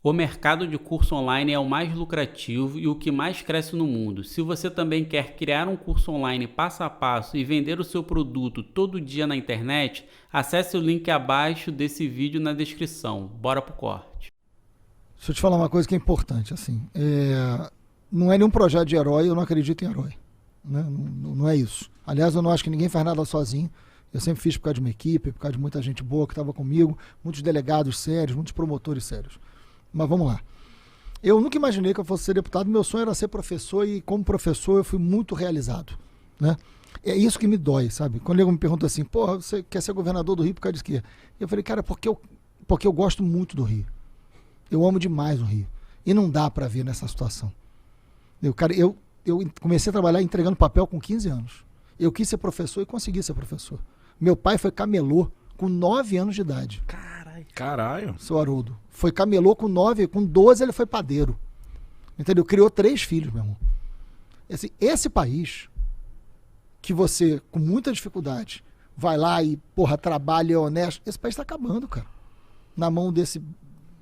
O mercado de curso online é o mais lucrativo e o que mais cresce no mundo. Se você também quer criar um curso online passo a passo e vender o seu produto todo dia na internet, acesse o link abaixo desse vídeo na descrição. Bora pro corte. Deixa eu te falar uma coisa que é importante, assim, não é nenhum projeto de herói, eu não acredito em herói, né? Não é isso. Aliás, eu não acho que ninguém faz nada sozinho. Eu sempre fiz por causa de uma equipe, por causa de muita gente boa que estava comigo, muitos delegados sérios, muitos promotores sérios. Mas vamos lá. Eu nunca imaginei que eu fosse ser deputado, meu sonho era ser professor e como professor eu fui muito realizado, né? É isso que me dói, sabe? Quando ele me pergunta assim, porra, você quer ser governador do Rio por causa de quê? Eu falei, cara, porque eu gosto muito do Rio. Eu amo demais o Rio. E não dá pra ver nessa situação. Eu comecei a trabalhar entregando papel com 15 anos. Eu quis ser professor e consegui ser professor. Meu pai foi camelô com 9 anos de idade. Caralho. Seu Haroldo. Foi camelô com 9, com 12 ele foi padeiro. Entendeu? Criou 3 filhos, meu irmão. Esse país, que você, com muita dificuldade, vai lá e, porra, trabalha, é honesto, esse país tá acabando, cara. Na mão desse...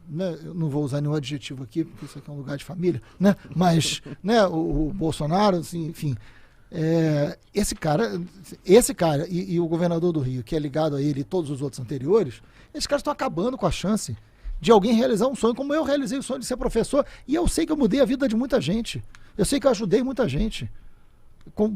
Né, eu não vou usar nenhum adjetivo aqui, porque isso aqui é um lugar de família, né? Mas, né, o Bolsonaro, assim, enfim... esse cara e o governador do Rio, que é ligado a ele e todos os outros anteriores, esses caras estão acabando com a chance de alguém realizar um sonho, como eu realizei o sonho de ser professor, e eu sei que eu mudei a vida de muita gente. Eu sei que eu ajudei muita gente. Com,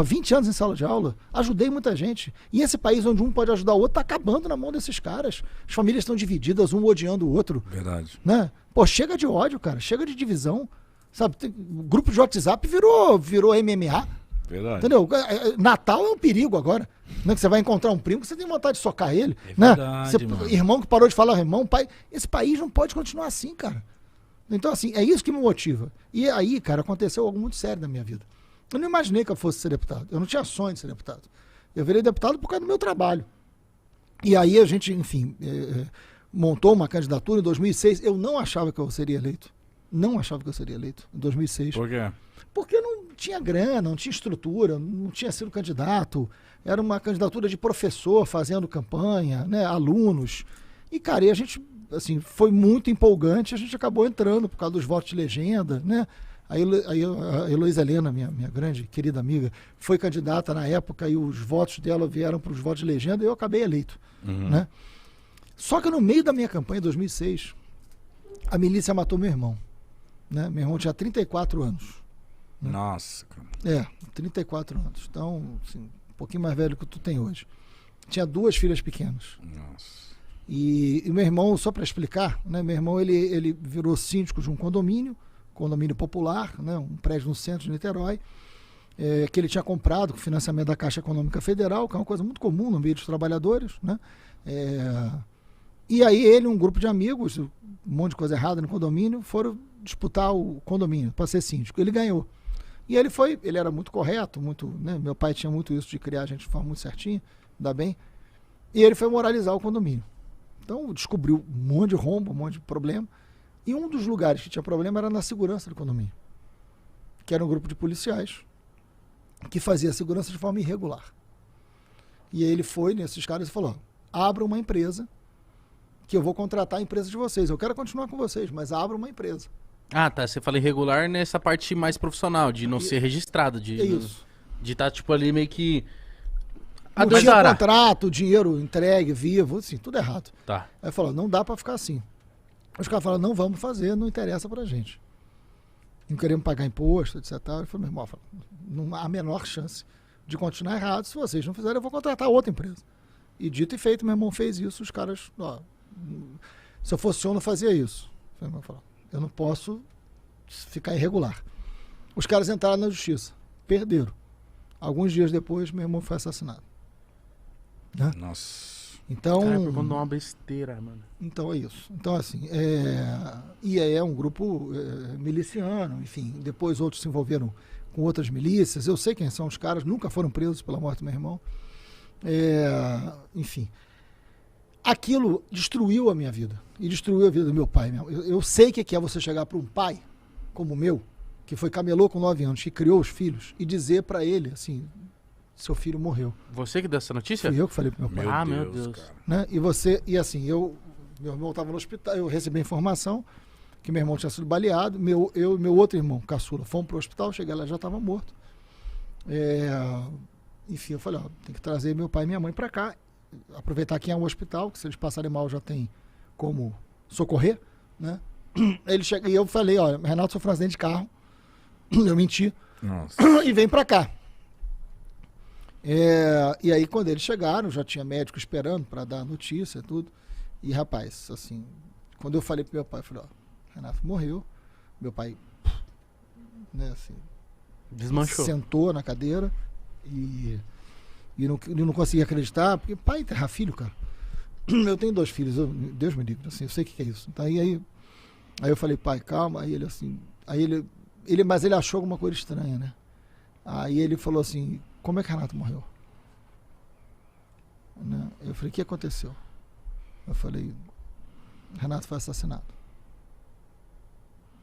20 anos em sala de aula, ajudei muita gente. E esse país onde um pode ajudar o outro, tá acabando na mão desses caras. As famílias estão divididas, um odiando o outro. Verdade. Né? Chega de ódio, cara, chega de divisão. Sabe, o grupo de WhatsApp virou MMA. Verdade. Entendeu? Natal é um perigo agora. Né? Que você vai encontrar um primo que você tem vontade de socar ele. É verdade, né? Irmão que parou de falar irmão, pai. Esse país não pode continuar assim, cara. Então, assim, é isso que me motiva. E aí, cara, aconteceu algo muito sério na minha vida. Eu não imaginei que eu fosse ser deputado. Eu não tinha sonho de ser deputado. Eu virei deputado por causa do meu trabalho. E aí a gente, enfim, montou uma candidatura em 2006. Eu não achava que eu seria eleito. Não achava que eu seria eleito em 2006. Por quê? Porque não tinha grana, não tinha estrutura, não tinha sido candidato. Era uma candidatura de professor fazendo campanha, né, alunos. E, cara, e a gente, assim, foi muito empolgante. A gente acabou entrando por causa dos votos de legenda, né? Aí a Heloísa Helena, minha grande, querida amiga, foi candidata na época e os votos dela vieram para os votos de legenda e eu acabei eleito. Né? Só que no meio da minha campanha, em 2006, a milícia matou meu irmão. Né? Meu irmão tinha 34 anos. Né? Nossa, cara. 34 anos. Então, assim, um pouquinho mais velho que tu tem hoje. Tinha 2 filhas pequenas. Nossa. E meu irmão, só para explicar, né? Meu irmão ele virou síndico de um condomínio popular, né, um prédio no centro de Niterói, que ele tinha comprado com financiamento da Caixa Econômica Federal, que é uma coisa muito comum no meio dos trabalhadores, né? E aí ele e um grupo de amigos, um monte de coisa errada no condomínio, foram disputar o condomínio para ser síndico. Ele ganhou. E ele era muito correto, muito, né? Meu pai tinha muito isso de criar a gente de forma muito certinha, ainda bem. E ele foi moralizar o condomínio. Então descobriu um monte de rombo, um monte de problema. E um dos lugares que tinha problema era na segurança do condomínio, que era um grupo de policiais que fazia a segurança de forma irregular. E aí ele foi nesses caras e falou, abra uma empresa que eu vou contratar a empresa de vocês. Eu quero continuar com vocês, mas abra uma empresa. Ah, tá. Você fala irregular nessa parte mais profissional, de não ser registrado. É isso. De estar, tipo, ali meio que... Não tinha contrato, dinheiro entregue, vivo, assim, tudo errado. Tá. Aí falou, não dá pra ficar assim. Os caras falaram, não vamos fazer, não interessa pra gente. Não queremos pagar imposto, etc. Eu falei, meu irmão, não há a menor chance de continuar errado. Se vocês não fizerem, eu vou contratar outra empresa. E dito e feito, meu irmão fez isso. Os caras, se eu fosse eu, não fazia isso. Eu não posso ficar irregular. Os caras entraram na justiça, perderam. Alguns dias depois, meu irmão foi assassinado. Né? Nossa. Então, cara, por conta de uma besteira, mano. Então é isso. Então, assim, e aí é um grupo miliciano, enfim. Depois outros se envolveram com outras milícias. Eu sei quem são os caras, nunca foram presos pela morte do meu irmão. Enfim. Aquilo destruiu a minha vida. E destruiu a vida do meu pai. Eu sei o que é você chegar para um pai como o meu, que foi camelô com 9 anos, que criou os filhos, e dizer para ele, assim, seu filho morreu. Você que deu essa notícia? Fui eu que falei pro meu pai. Meu Deus. Né? E assim, meu irmão estava no hospital, eu recebi a informação, que meu irmão tinha sido baleado, eu e meu outro irmão, caçula, fomos pro hospital, cheguei lá, já estava morto. Enfim, eu falei, ó, tem que trazer meu pai e minha mãe para cá, aproveitar que é um hospital, que se eles passarem mal já tem como socorrer, né? E eu falei, ó, Renato sofreu um acidente de carro, eu menti, Nossa. e vem para cá. E aí quando eles chegaram, já tinha médico esperando para dar notícia e tudo, e rapaz, assim, quando eu falei pro meu pai, eu falei, ó, Renato morreu, meu pai, né, assim, Desmanchou. sentou na cadeira e não conseguia acreditar, porque pai enterrar filho, cara. Eu tenho 2 filhos, Deus me livre, assim, eu sei o que é isso. Então, aí eu falei, pai, calma, aí ele assim, mas ele achou alguma coisa estranha, né? Aí ele falou assim, como é que Renato morreu? Né? Eu falei, o que aconteceu? Eu falei, Renato foi assassinado.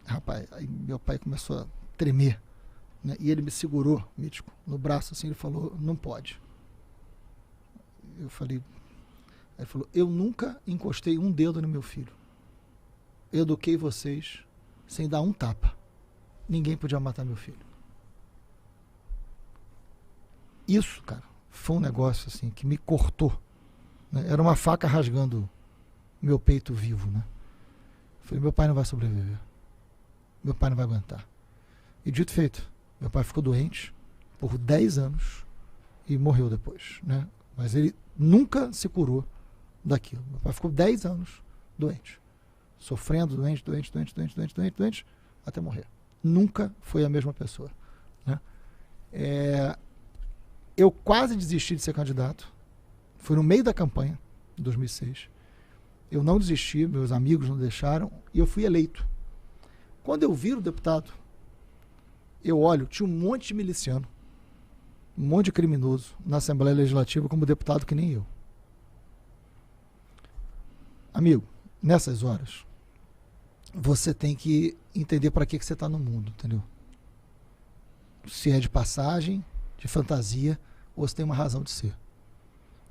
Rapaz, aí meu pai começou a tremer, né? E ele me segurou, Mítico, no braço assim, ele falou, não pode. Eu falei, aí ele falou, eu nunca encostei um dedo no meu filho. Eu eduquei vocês sem dar um tapa. Ninguém podia matar meu filho. Isso, cara, foi um negócio assim que me cortou, né? Era uma faca rasgando meu peito vivo, né? Eu falei, meu pai não vai sobreviver. Meu pai não vai aguentar. E dito e feito, meu pai ficou doente por 10 anos e morreu depois, né? Mas ele nunca se curou daquilo. Meu pai ficou 10 anos doente. Sofrendo, doente, até morrer. Nunca foi a mesma pessoa, né? Eu quase desisti de ser candidato. Foi no meio da campanha, em 2006. Eu não desisti, meus amigos não deixaram, e eu fui eleito. Quando eu viro deputado, eu olho, tinha um monte de miliciano, um monte de criminoso na Assembleia Legislativa como deputado que nem eu. Amigo, nessas horas, você tem que entender para que você está no mundo, entendeu? Se é de passagem, de fantasia, ou se tem uma razão de ser.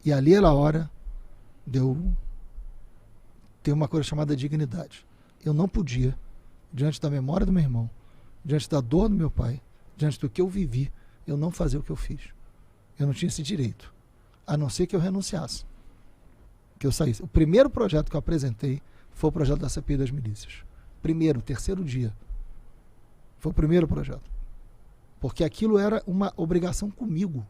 E ali era a hora de eu ter uma coisa chamada dignidade. Eu não podia, diante da memória do meu irmão, diante da dor do meu pai, diante do que eu vivi, eu não fazer o que eu fiz. Eu não tinha esse direito, a não ser que eu renunciasse, que eu saísse. O primeiro projeto que eu apresentei foi o projeto da CPI das milícias. Terceiro dia. Foi o primeiro projeto. Porque aquilo era uma obrigação comigo.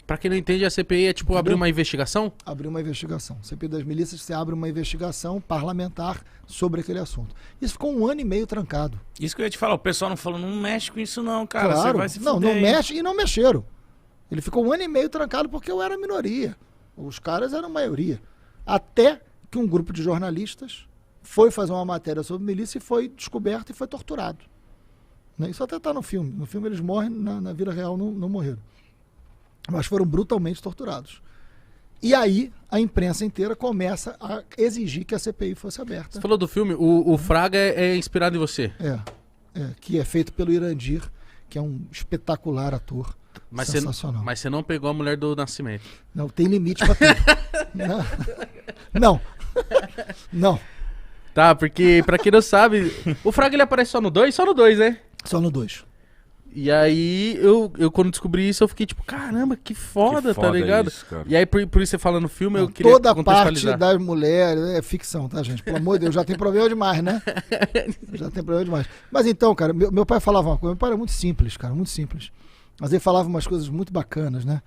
Pra quem não entende, a CPI é tipo abrir uma investigação? Abrir uma investigação. CPI das milícias, você abre uma investigação parlamentar sobre aquele assunto. Isso ficou 1 ano e meio trancado. Isso que eu ia te falar, o pessoal não falou, não mexe com isso não, cara. Claro, Você vai se não fuder aí. mexe e não mexeram. Ele ficou 1 ano e meio trancado porque eu era minoria. Os caras eram maioria. Até que um grupo de jornalistas foi fazer uma matéria sobre milícia e foi descoberto e foi torturado. Isso até está no filme. No filme eles morrem, na vida real não morreram. Mas foram brutalmente torturados. E aí a imprensa inteira começa a exigir que a CPI fosse aberta. Você falou do filme, o Fraga é inspirado em você. Que é feito pelo Irandir, que é um espetacular ator. Mas sensacional. Mas você não pegou a mulher do Nascimento. Não, tem limite pra tudo. Não. Tá, porque pra quem não sabe, o Fraga ele aparece só no 2? Só no 2, né? Só no 2. E aí, eu quando descobri isso, eu fiquei tipo, caramba, que foda, tá ligado? Isso, cara. E aí, por isso você fala no filme, eu queria toda a parte contextualizar. das mulheres é ficção, tá, gente? Pelo amor de Deus, já tem problema demais, né? Já tem problema demais. Mas então, cara, meu pai falava uma coisa, meu pai era muito simples, cara, muito simples. Mas ele falava umas coisas muito bacanas, né?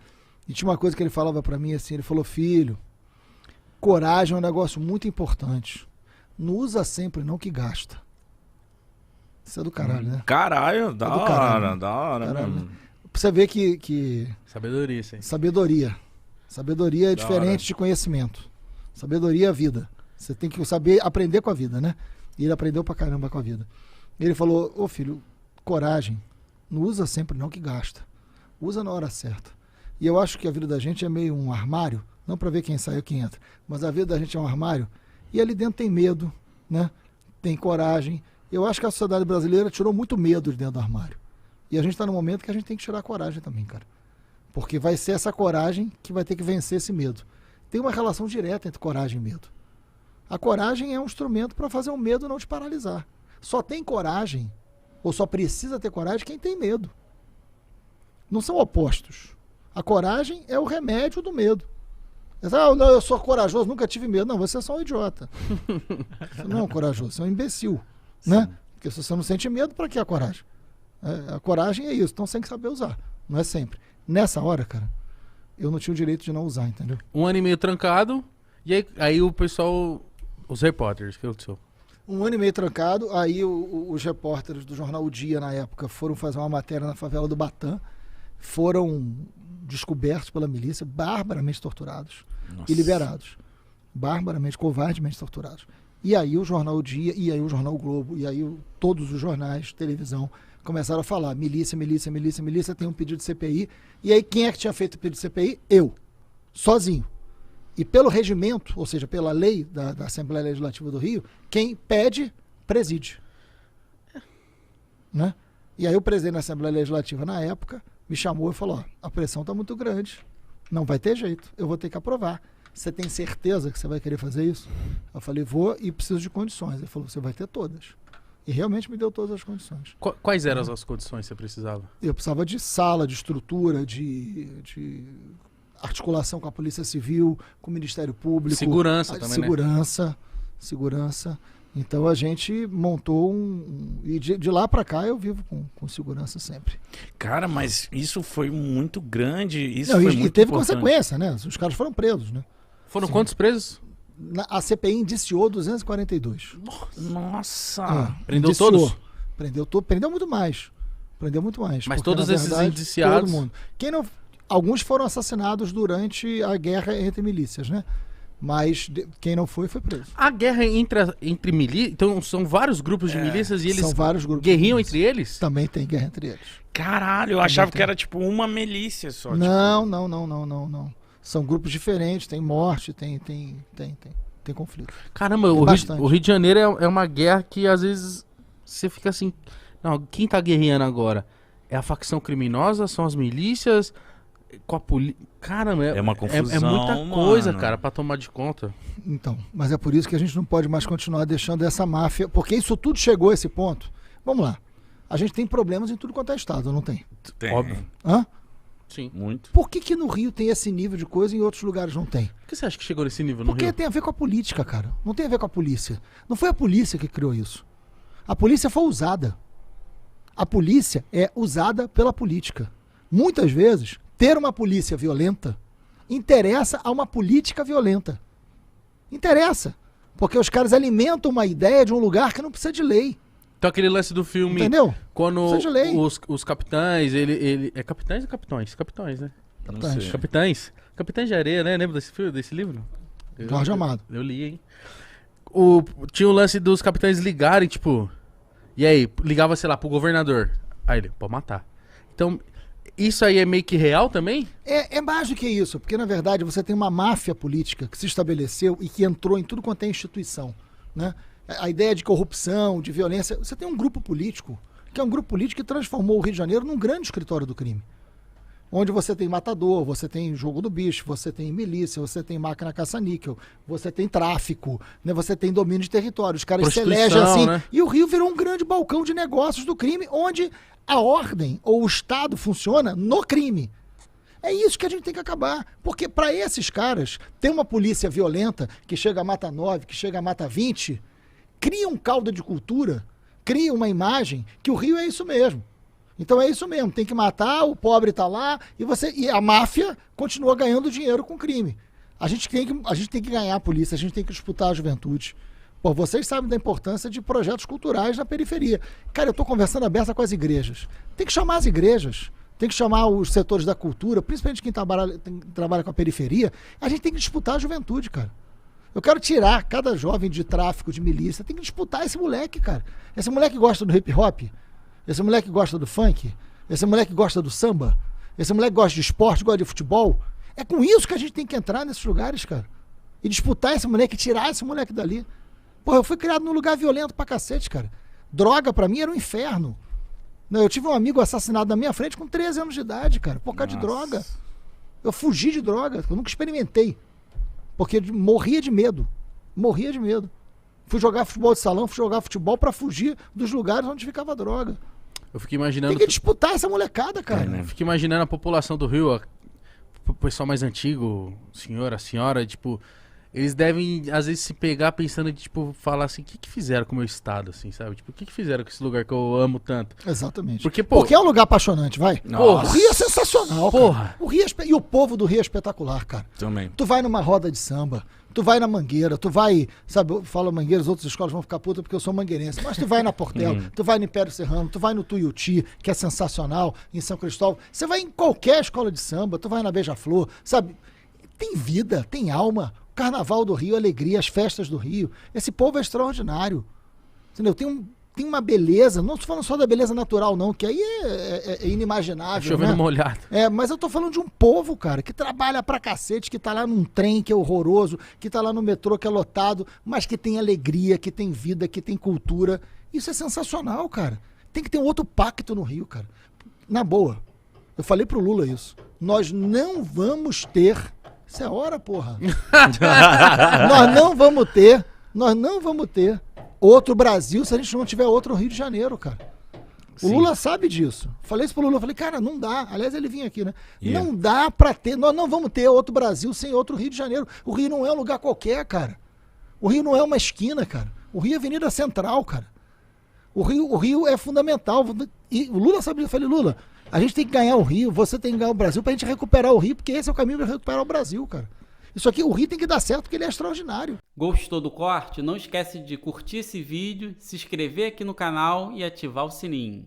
E tinha uma coisa que ele falava pra mim assim, ele falou, filho, coragem é um negócio muito importante. Não usa sempre, não que gasta. Isso é do caralho, né? Caralho, da hora, caralho. da hora, Caralho, mano. né? Pra você ver que Sabedoria, isso aí. Sabedoria é diferente de conhecimento. Sabedoria é vida. Você tem que saber aprender com a vida, né? E ele aprendeu pra caramba com a vida. Ele falou, ô filho, coragem, não usa sempre não que gasta. Usa na hora certa. E eu acho que a vida da gente é meio um armário, não pra ver quem sai ou quem entra, mas a vida da gente é um armário e ali dentro tem medo, né? Tem coragem. Eu acho que a sociedade brasileira tirou muito medo de dentro do armário. E a gente está no momento que a gente tem que tirar a coragem também, cara. Porque vai ser essa coragem que vai ter que vencer esse medo. Tem uma relação direta entre coragem e medo. A coragem é um instrumento para fazer o medo não te paralisar. Só tem coragem, ou só precisa ter coragem quem tem medo. Não são opostos. A coragem é o remédio do medo. Não, eu sou corajoso, nunca tive medo. Não, você é só um idiota. Você não é um corajoso, você é um imbecil. Né? Porque se você não sente medo, para que a coragem? A coragem é isso, então você tem que saber usar. Não é sempre. Nessa hora, cara, eu não tinha o direito de não usar, entendeu? 1 ano e meio trancado, e aí o pessoal, os repórteres, que eu sou. 1 ano e meio trancado, aí os repórteres do jornal O Dia, na época, foram fazer uma matéria na favela do Batã, foram descobertos pela milícia, barbaramente torturados. Nossa. E liberados. Barbaramente, covardemente torturados. E aí o jornal O Dia, e aí o jornal o Globo, e aí todos os jornais, televisão, começaram a falar, milícia, tem um pedido de CPI. E aí quem é que tinha feito o pedido de CPI? Eu, sozinho. E pelo regimento, ou seja, pela lei da Assembleia Legislativa do Rio, quem pede, preside. Né? E aí o presidente da Assembleia Legislativa, na época, me chamou e falou, a pressão está muito grande, não vai ter jeito, eu vou ter que aprovar. Você tem certeza que você vai querer fazer isso? Eu falei, vou e preciso de condições. Ele falou, você vai ter todas. E realmente me deu todas as condições. Quais eram as condições que você precisava? Eu precisava de sala, de estrutura, de articulação com a Polícia Civil, com o Ministério Público. Segurança também, Segurança. Então a gente montou e de lá para cá eu vivo com segurança sempre. Cara, mas isso foi muito grande. Isso não, foi e muito teve importante. Consequência, né? Os caras foram presos, né? Foram quantos presos? A CPI indiciou 242. Nossa! Prendeu indiciou. Todos? Prendeu muito mais. Mas porque, todos esses verdade, indiciados... Todo mundo. Alguns foram assassinados durante a guerra entre milícias, né? Mas quem não foi preso. A guerra entre milícias... Então são vários grupos de milícias e eles são vários grupos guerriam entre eles? Também tem guerra entre eles. Caralho, eu achava que era tipo uma milícia só. Não. São grupos diferentes, tem morte, tem conflito. Caramba, o Rio de Janeiro é uma guerra que às vezes você fica assim... Não, quem tá guerreando agora? É a facção criminosa? São as milícias? Com a polícia? Caramba, é uma confusão, é muita coisa, cara, pra tomar de conta. Então, mas é por isso que a gente não pode mais continuar deixando essa máfia, porque isso tudo chegou a esse ponto. Vamos lá. A gente tem problemas em tudo quanto é estado, não tem? Tem. Óbvio. Hã? Sim. Muito. Por que no Rio tem esse nível de coisa e em outros lugares não tem? Por que você acha que chegou nesse nível no Rio? Porque tem a ver com a política, cara. Não tem a ver com a polícia. Não foi a polícia que criou isso. A polícia foi usada. A polícia é usada pela política. Muitas vezes, ter uma polícia violenta interessa a uma política violenta. Interessa. Porque os caras alimentam uma ideia de um lugar que não precisa de lei. Então aquele lance do filme... Entendeu? Quando os capitães, é capitães ou capitões? Capitões, né? Capitães. Capitães de Areia, né? Lembra desse livro? Jorge Amado. Eu li, hein? Tinha o lance dos capitães ligarem, tipo... E aí, ligava, sei lá, pro governador. Aí ele, pode matar. Então, isso aí é meio que real também? É mais do que isso, porque na verdade você tem uma máfia política que se estabeleceu e que entrou em tudo quanto é instituição, né? A ideia de corrupção, de violência, você tem um grupo político, que é um grupo político que transformou o Rio de Janeiro num grande escritório do crime. Onde você tem matador, você tem jogo do bicho, você tem milícia, você tem máquina caça-níquel, você tem tráfico, né? Você tem domínio de território. Os caras se elegem assim. Né? E o Rio virou um grande balcão de negócios do crime, onde a ordem ou o Estado funciona no crime. É isso que a gente tem que acabar. Porque para esses caras, ter uma polícia violenta que chega a mata 9, que chega a mata 20, cria um caldo de cultura, cria uma imagem que o Rio é isso mesmo. Então é isso mesmo, tem que matar, o pobre tá lá e a máfia continua ganhando dinheiro com crime. A gente tem que ganhar a polícia, a gente tem que disputar a juventude. Pô, vocês sabem da importância de projetos culturais na periferia. Cara, eu tô conversando aberta com as igrejas. Tem que chamar as igrejas, tem que chamar os setores da cultura, principalmente quem trabalha com a periferia. A gente tem que disputar a juventude, cara. Eu quero tirar cada jovem de tráfico, de milícia, tem que disputar esse moleque, cara. Esse moleque gosta do hip hop, esse moleque gosta do funk, esse moleque gosta do samba, esse moleque gosta de esporte, gosta de futebol. É com isso que a gente tem que entrar nesses lugares, cara. E disputar esse moleque, tirar esse moleque dali. Porra, eu fui criado num lugar violento pra cacete, cara. Droga pra mim era um inferno. Eu tive um amigo assassinado na minha frente com 13 anos de idade, cara, por causa de droga. Eu fugi de droga, eu nunca experimentei. Porque morria de medo. Morria de medo. Fui jogar futebol de salão, fui jogar futebol pra fugir dos lugares onde ficava droga. Eu fico imaginando. Tem que disputar essa molecada, cara. Eu fico imaginando a população do Rio, o pessoal mais antigo, a senhora, tipo, eles devem, às vezes, se pegar pensando de, tipo, falar assim, o que fizeram com o meu estado, assim, sabe? Tipo, o que fizeram com esse lugar que eu amo tanto? Exatamente. Porque, pô... Porque é um lugar apaixonante, vai. Nossa. O Rio é sensacional, Porra. cara. O Rio e o povo do Rio é espetacular, cara. Também. Tu vai numa roda de samba, tu vai na Mangueira, tu vai, sabe, eu falo Mangueira, as outras escolas vão ficar putas porque eu sou mangueirense, mas tu vai na Portela, tu vai no Império Serrano, tu vai no Tuiuti, que é sensacional, em São Cristóvão, você vai em qualquer escola de samba, tu vai na Beija-Flor, sabe, tem vida, tem alma, o Carnaval do Rio, a alegria, as festas do Rio, esse povo é extraordinário, entendeu? Tem uma beleza, não estou falando só da beleza natural não, que aí é inimaginável, Chovendo né? molhado. Mas eu tô falando de um povo, cara, que trabalha pra cacete, que tá lá num trem que é horroroso, que tá lá no metrô que é lotado, mas que tem alegria, que tem vida, que tem cultura. Isso é sensacional, cara. Tem que ter um outro pacto no Rio, cara. Na boa. Eu falei pro Lula isso. Nós não vamos ter... Isso é hora, porra. Nós não vamos ter outro Brasil se a gente não tiver outro Rio de Janeiro, cara. O Lula sabe disso. Falei isso pro Lula. Falei, cara, não dá. Aliás, ele vinha aqui, né? Yeah. Não dá pra ter. Nós não vamos ter outro Brasil sem outro Rio de Janeiro. O Rio não é um lugar qualquer, cara. O Rio não é uma esquina, cara. O Rio é Avenida Central, cara. O Rio é fundamental. E o Lula sabe disso. Eu falei, Lula, a gente tem que ganhar o Rio, você tem que ganhar o Brasil pra gente recuperar o Rio, porque esse é o caminho pra recuperar o Brasil, cara. Isso aqui, o Rio tem que dar certo porque ele é extraordinário. Gostou do corte? Não esquece de curtir esse vídeo, se inscrever aqui no canal e ativar o sininho.